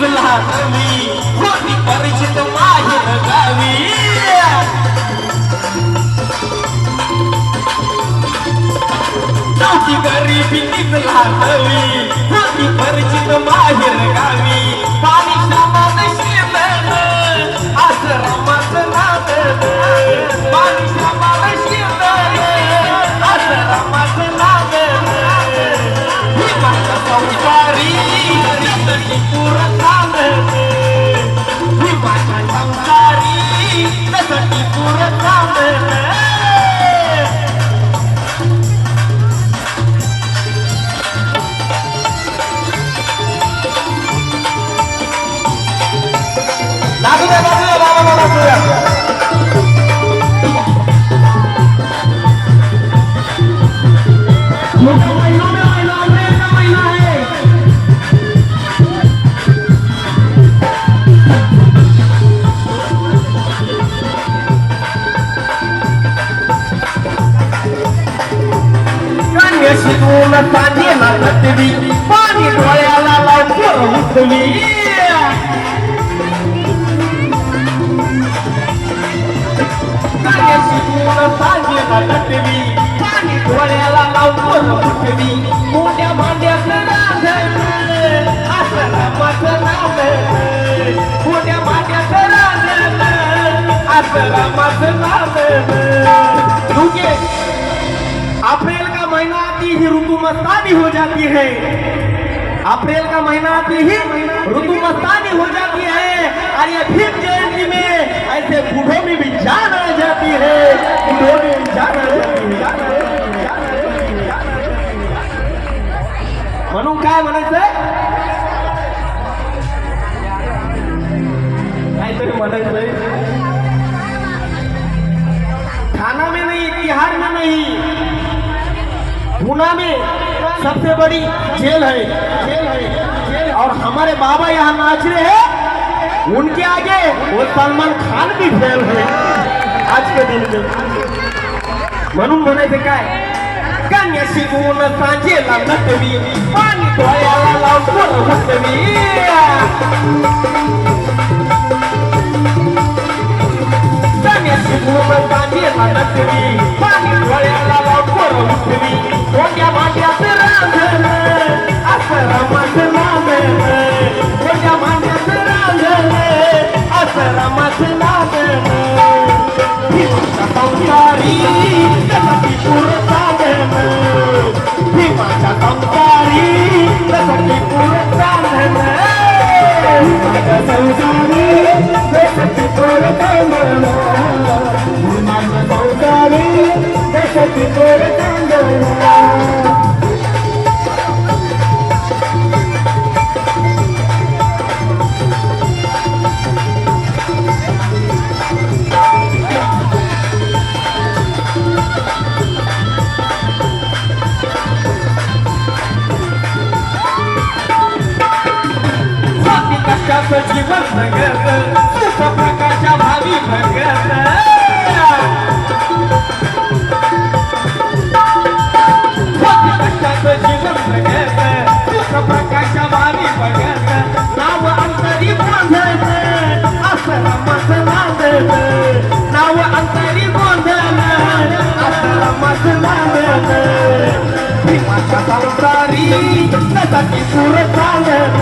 निघला नवी होती परिचित माहेर गावी नव्हती गरीबी निघला नवी होती परिचित माहेर गावी पाणी श्रावण शिरलं आश्रमाचं नांदलं पाणी श्रावण शिरलं आश्रमाचं नांदलं ही माझा संसारी रतनी पुरं चांदलं ही माझा संसारी रतनी पुरं चांदलं शिकून पाण्याला नटली पाणी डोळ्याला लावून उठली शिकून पाण्याला नटली पाणी डोळ्याला लावून उठली मोठ्या भांड्याचं रांधण आश्रमाचं नांदण मोठ्या भांड्याचं रांधण आश्रमाचं नांदण रुके अप्रैल का महीना आती ही ऋतु मस्तानी हो जाती है अप्रैल का महीना आती ही ऋतु मस्तानी हो जाती है और ये भीम जयंती में ऐसे बूढ़ों में भी जान आ जाती है बूढ़ों में भी जान आ जाती है म्हणून काय म्हणायचंय काहीतरी म्हणायचंय थाना में नहीं तिहाड़ में नहीं पूना में सबसे बड़ी जेल है और हमारे बाबा यहाँ नाच रहे हैं उनके आगे वो सलमान खान भी फेल है आज के दिन में म्हणून म्हणायचे काय कन्या शिकून सांजेला नटवी पाणी डोळ्याला लावून उठवी कन्या शिकून सांजेला नटवी पाणी डोळ्याला लावून उठवी मोठ्या भांड्याचं रांधण आश्रमाचं नांदण मोठ्या भांड्याचं रांधण आश्रमाचं नांदण भीमाचा संसारी त्यासाठी पुरं साधन भीमाचा संसारी त्यासाठी पुरं साधन भीमाचा संसारी त्यासाठी पुरं साधन भीमाचा संसारी त्यासाठी पुरं साधन जीवन भगत सुख प्रकाशा भावी भगत जीवन भगत सुख प्रकाशा भावी भगत नाव अंतरी बांधत आश्रमाचं नांदत नाव अंतरी बांधत आश्रमाचं नांदत भीमाचा संसारी त्यासाठी पुरं चालत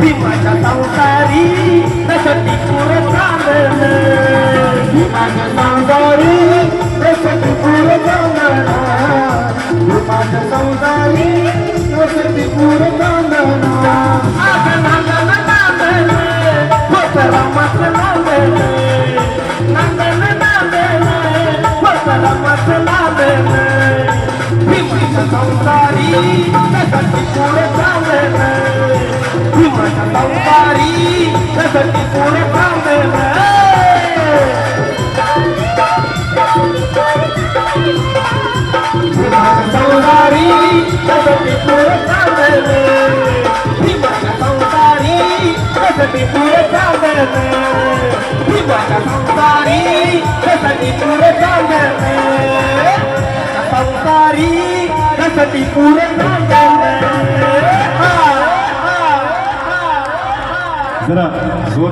भीमाचा संसारी त्यासाठी पुरं चालत भीमाचा संसारी त्यासाठी पुरं चालत भीमाचा संसारी त्यासाठी पुरं चालत आगं नांदन नांदन होत रामाचं नांदन नांदन नांदन होत रामाचं नांदन भीमाचा संसारी त्यासाठी पुरं चालत भीमाचा संसारी त्यासाठी पुरं चालत भीमाचा संसारी त्यासाठी पुरं चालत भीमाचा संसारी त्यासाठी पुरं चालत भीमाचा संसारी त्यासाठी पुरं चालत संसारी त्यासाठी पुरं चालत जरा जोर